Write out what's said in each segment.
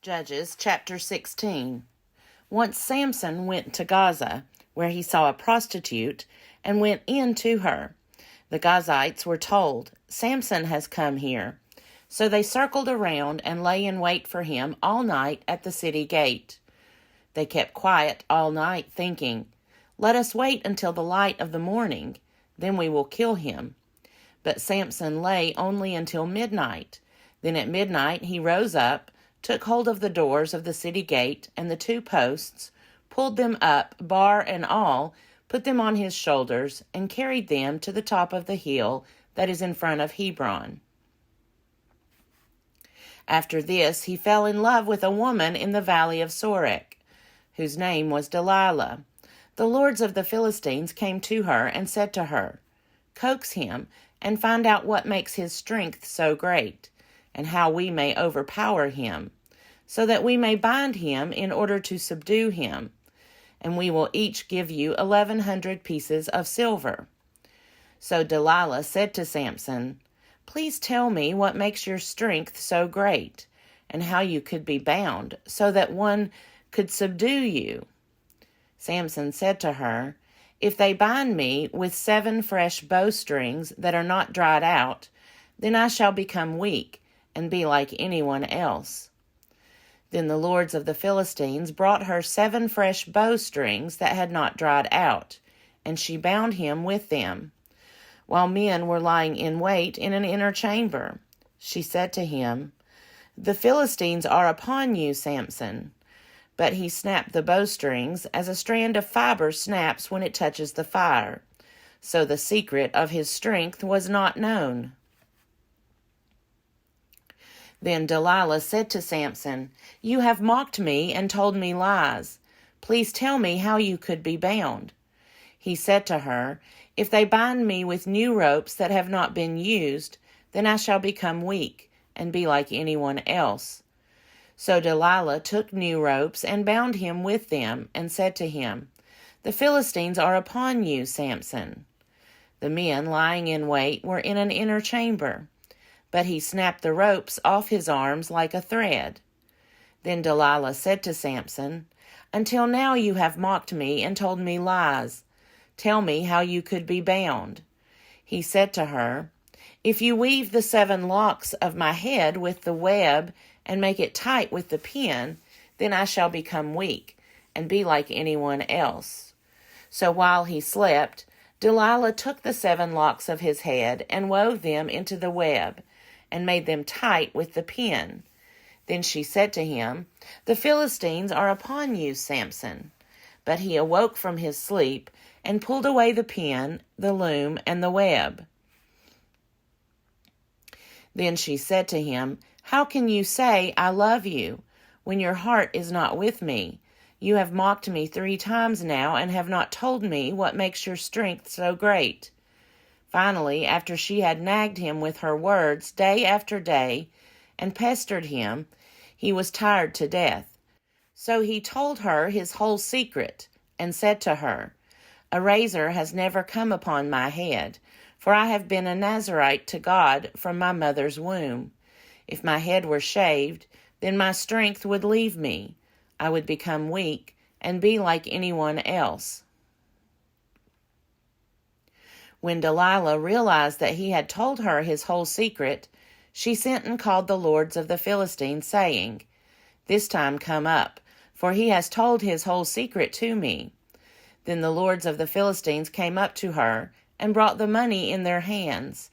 Judges chapter 16. Once Samson went to Gaza, where he saw a prostitute, and went in to her. The Gazites were told, "Samson has come here." So they circled around and lay in wait for him all night at the city gate. They kept quiet all night, thinking, "Let us wait until the light of the morning, then we will kill him." But Samson lay only until midnight. Then at midnight he rose up, took hold of the doors of the city gate and the two posts, pulled them up, bar and all, put them on his shoulders, and carried them to the top of the hill that is in front of Hebron. After this, he fell in love with a woman in the valley of Sorek, whose name was Delilah. The lords of the Philistines came to her and said to her, "Coax him and find out what makes his strength so great, and how we may overpower him, so that we may bind him in order to subdue him, and we will each give you 1,100 pieces of silver." So Delilah said to Samson, "Please tell me what makes your strength so great, and how you could be bound, so that one could subdue you." Samson said to her, "If they bind me with 7 fresh bowstrings that are not dried out, then I shall become weak and be like anyone else." Then the lords of the Philistines brought her 7 fresh bowstrings that had not dried out, and she bound him with them. While men were lying in wait in an inner chamber, she said to him, "The Philistines are upon you, Samson." But he snapped the bowstrings as a strand of fiber snaps when it touches the fire. So the secret of his strength was not known. Then Delilah said to Samson, "You have mocked me and told me lies. Please tell me how you could be bound." He said to her, "If they bind me with new ropes that have not been used, then I shall become weak and be like anyone else." So Delilah took new ropes and bound him with them and said to him, "The Philistines are upon you, Samson." The men lying in wait were in an inner chamber, but he snapped the ropes off his arms like a thread. Then Delilah said to Samson, "Until now you have mocked me and told me lies. Tell me how you could be bound." He said to her, "If you weave the 7 locks of my head with the web and make it tight with the pin, then I shall become weak and be like anyone else." So while he slept, Delilah took the 7 locks of his head and wove them into the web and made them tight with the pin. Then she said to him, "The Philistines are upon you, Samson." But he awoke from his sleep and pulled away the pin, the loom, and the web. Then she said to him, "How can you say, 'I love you,' when your heart is not with me? You have mocked me 3 times now and have not told me what makes your strength so great." Finally, after she had nagged him with her words day after day and pestered him, he was tired to death. So he told her his whole secret and said to her, "A razor has never come upon my head, for I have been a Nazirite to God from my mother's womb. If my head were shaved, then my strength would leave me. I would become weak and be like anyone else." When Delilah realized that he had told her his whole secret, she sent and called the lords of the Philistines, saying, "This time come up, for he has told his whole secret to me." Then the lords of the Philistines came up to her and brought the money in their hands.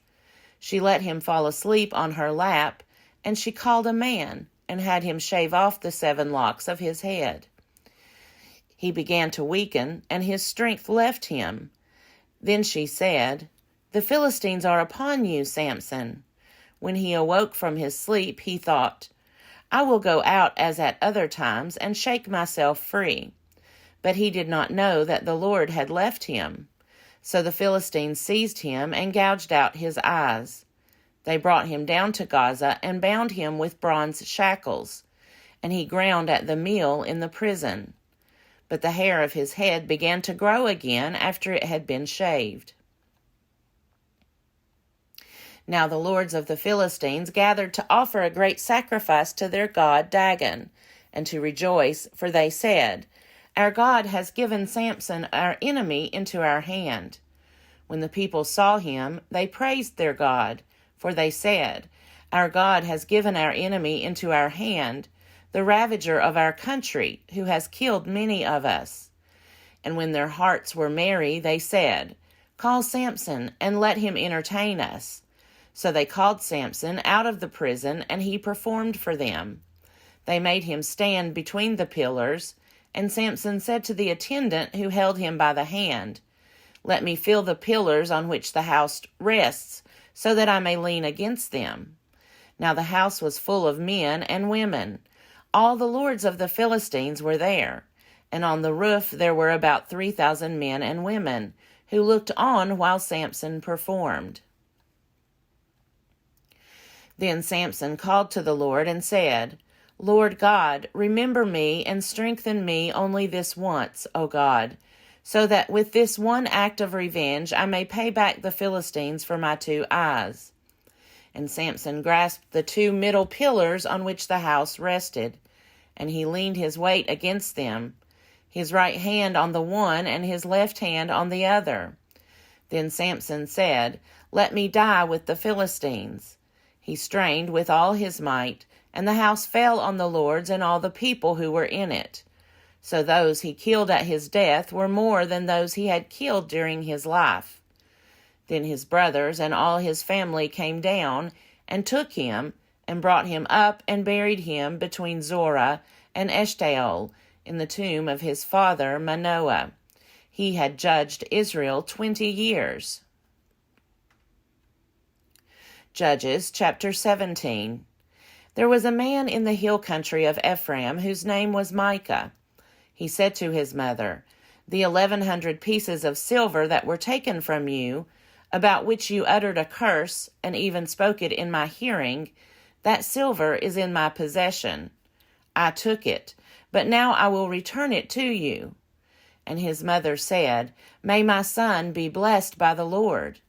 She let him fall asleep on her lap, and she called a man and had him shave off the 7 locks of his head. He began to weaken, and his strength left him. Then she said, "The Philistines are upon you, Samson." When he awoke from his sleep, he thought, "I will go out as at other times and shake myself free." But he did not know that the Lord had left him. So the Philistines seized him and gouged out his eyes. They brought him down to Gaza and bound him with bronze shackles, and he ground at the meal in the prison. But the hair of his head began to grow again after it had been shaved. Now the lords of the Philistines gathered to offer a great sacrifice to their god Dagon, and to rejoice, for they said, Our God has given Samson, our enemy, into our hand. When the people saw him, they praised their God, for they said, Our God has given our enemy into our hand, the ravager of our country, who has killed many of us. And when their hearts were merry, they said, Call Samson, and let him entertain us. So they called Samson out of the prison, and he performed for them. They made him stand between the pillars, and Samson said to the attendant who held him by the hand, Let me feel the pillars on which the house rests, so that I may lean against them. Now the house was full of men and women. All the lords of the Philistines were there, and on the roof there were about 3,000 men and women, who looked on while Samson performed. Then Samson called to the Lord and said, Lord God, remember me and strengthen me only this once, O God, so that with this one act of revenge I may pay back the Philistines for my 2 eyes. And Samson grasped the 2 middle pillars on which the house rested, and he leaned his weight against them, his right hand on the one and his left hand on the other. Then Samson said, Let me die with the Philistines. He strained with all his might, and the house fell on the lords and all the people who were in it. So those he killed at his death were more than those he had killed during his life. Then his brothers and all his family came down and took him and brought him up and buried him between Zorah and Eshtaol in the tomb of his father Manoah. He had judged Israel 20 years. Judges chapter 17. There was a man in the hill country of Ephraim whose name was Micah. He said to his mother, The 1,100 pieces of silver that were taken from you, about which you uttered a curse and even spoke it in my hearing, that silver is in my possession. I took it, but now I will return it to you. And his mother said, May my son be blessed by the Lord.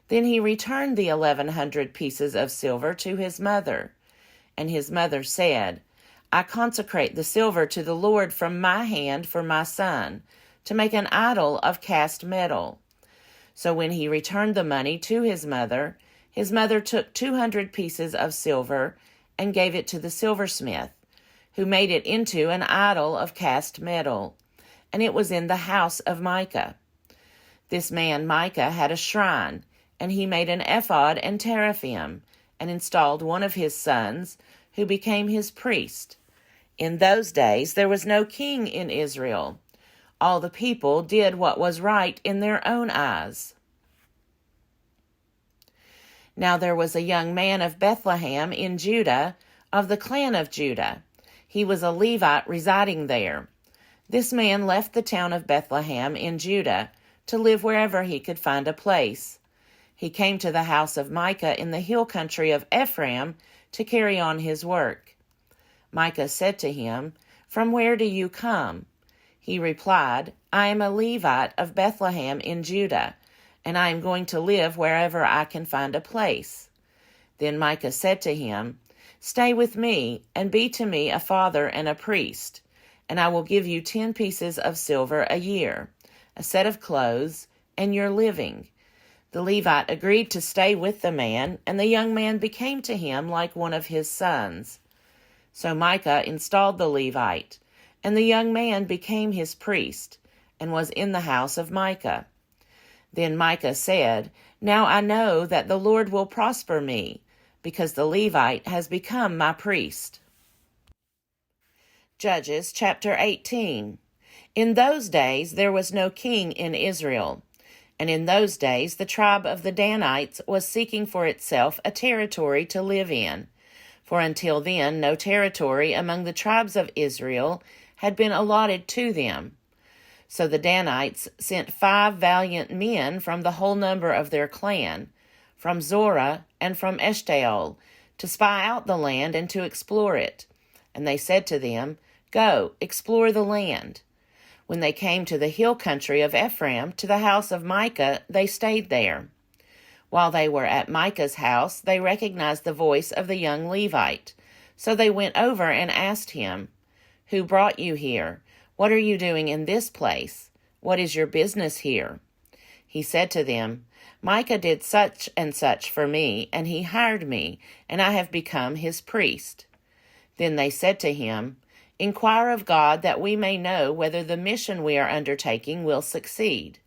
Then he returned the 1,100 pieces of silver to his mother. And his mother said, I consecrate the silver to the Lord from my hand for my son, to make an idol of cast metal. So when he returned the money to his mother took 200 pieces of silver and gave it to the silversmith, who made it into an idol of cast metal, and it was in the house of Micah. This man Micah had a shrine, and he made an ephod and teraphim, and installed one of his sons, who became his priest. In those days there was no king in Israel. All the people did what was right in their own eyes. Now there was a young man of Bethlehem in Judah, of the clan of Judah. He was a Levite residing there. This man left the town of Bethlehem in Judah to live wherever he could find a place. He came to the house of Micah in the hill country of Ephraim to carry on his work. Micah said to him, From where do you come? He replied, I am a Levite of Bethlehem in Judah, and I am going to live wherever I can find a place. Then Micah said to him, Stay with me, and be to me a father and a priest, and I will give you 10 pieces of silver a year, a set of clothes, and your living. The Levite agreed to stay with the man, and the young man became to him like one of his sons. So Micah installed the Levite, and the young man became his priest, and was in the house of Micah. Then Micah said, Now I know that the Lord will prosper me, because the Levite has become my priest. Judges chapter 18. In those days there was no king in Israel. And in those days the tribe of the Danites was seeking for itself a territory to live in, for until then no territory among the tribes of Israel had been allotted to them. So the Danites sent 5 valiant men from the whole number of their clan, from Zorah and from Eshtaol, to spy out the land and to explore it. And they said to them, Go, explore the land. When they came to the hill country of Ephraim, to the house of Micah, they stayed there. While they were at Micah's house, they recognized the voice of the young Levite. So they went over and asked him, "Who brought you here? What are you doing in this place? What is your business here?" He said to them, "Micah did such and such for me, and he hired me, and I have become his priest." Then they said to him, "Inquire of God that we may know whether the mission we are undertaking will succeed."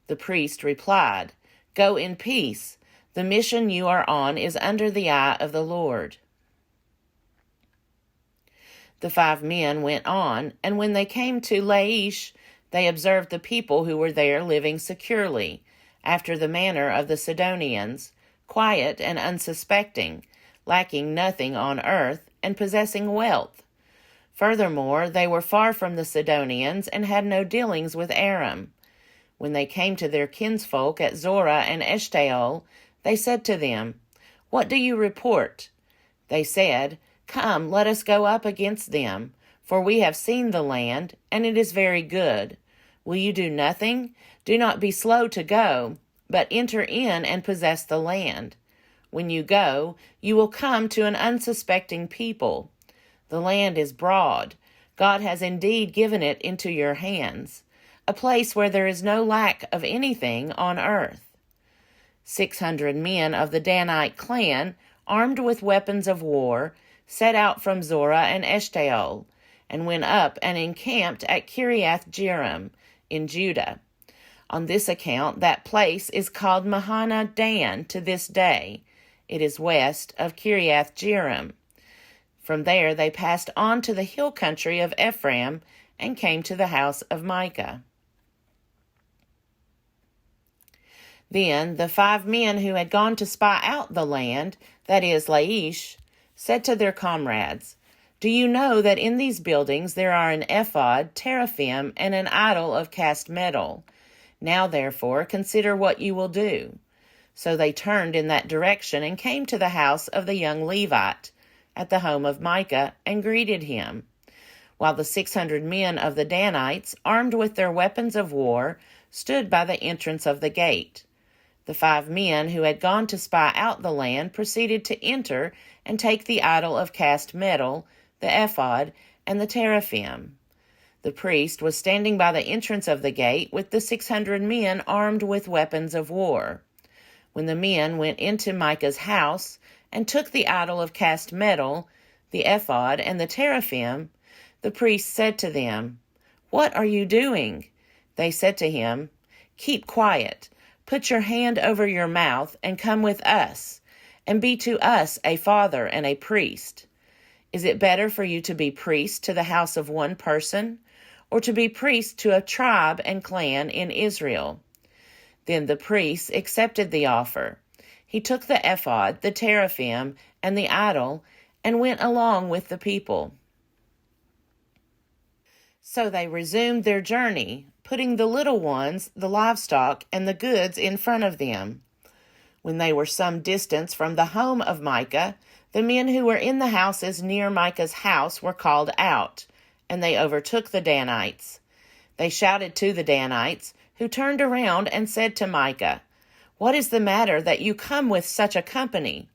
The priest replied, "Go in peace. The mission you are on is under the eye of the Lord." The 5 men went on, and when they came to Laish, they observed the people who were there living securely, after the manner of the Sidonians, quiet and unsuspecting, lacking nothing on earth, and possessing wealth. Furthermore, they were far from the Sidonians and had no dealings with Aram. When they came to their kinsfolk at Zorah and Eshtaol, they said to them, "What do you report?" They said, "Come, let us go up against them, for we have seen the land, and it is very good. Will you do nothing? Do not be slow to go, but enter in and possess the land. When you go, you will come to an unsuspecting people. The land is broad. God has indeed given it into your hands, a place where there is no lack of anything on earth." 600 men of the Danite clan, armed with weapons of war, set out from Zorah and Eshtaol, and went up and encamped at Kiriath-Jearim in Judah. On this account, that place is called Mahana Dan to this day. It is west of Kiriath-Jearim. From there they passed on to the hill country of Ephraim and came to the house of Micah. Then the 5 men who had gone to spy out the land, that is, Laish, said to their comrades, "Do you know that in these buildings there are an ephod, teraphim, and an idol of cast metal? Now, therefore, consider what you will do." So they turned in that direction and came to the house of the young Levite, at the home of Micah, and greeted him, while the 600 men of the Danites, armed with their weapons of war, stood by the entrance of the gate. The 5 men who had gone to spy out the land proceeded to enter and take the idol of cast metal, the ephod, and the teraphim. The priest was standing by the entrance of the gate with the 600 men armed with weapons of war. When the men went into Micah's house and took the idol of cast metal, the ephod, and the teraphim, the priest said to them, "What are you doing?" They said to him, "Keep quiet. Put your hand over your mouth and come with us, and be to us a father and a priest. Is it better for you to be priest to the house of one person, or to be priest to a tribe and clan in Israel?" Then the priest accepted the offer. He took the ephod, the teraphim, and the idol, and went along with the people. So they resumed their journey, putting the little ones, the livestock, and the goods in front of them. When they were some distance from the home of Micah, the men who were in the houses near Micah's house were called out, and they overtook the Danites. They shouted to the Danites, who turned around and said to Micah, "What is the matter that you come with such a company?"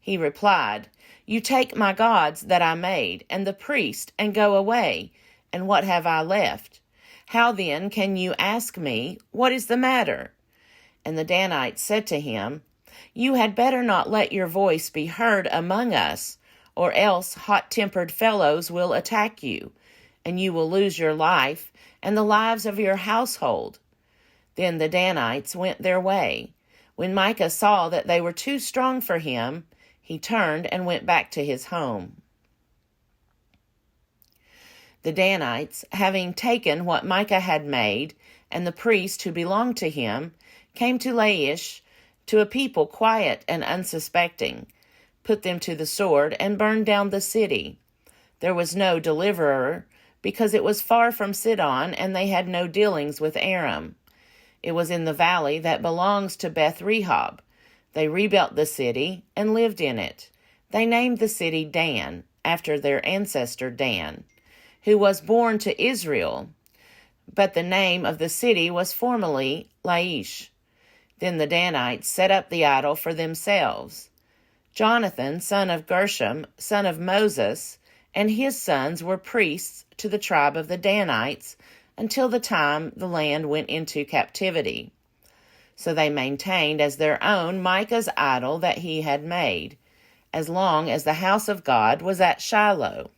He replied, "You take my gods that I made, and the priest, and go away, and what have I left? How then can you ask me, what is the matter?" And the Danites said to him, "You had better not let your voice be heard among us, or else hot-tempered fellows will attack you, and you will lose your life and the lives of your household." Then the Danites went their way. When Micah saw that they were too strong for him, he turned and went back to his home. The Danites, having taken what Micah had made, and the priest who belonged to him, came to Laish, to a people quiet and unsuspecting, put them to the sword, and burned down the city. There was no deliverer, because it was far from Sidon, and they had no dealings with Aram. It was in the valley that belongs to Beth-rehob. They rebuilt the city and lived in it. They named the city Dan, after their ancestor Dan, who was born to Israel. But the name of the city was formerly Laish. Then the Danites set up the idol for themselves. Jonathan, son of Gershom, son of Moses, and his sons were priests to the tribe of the Danites until the time the land went into captivity. So they maintained as their own Micah's idol that he had made, as long as the house of God was at Shiloh.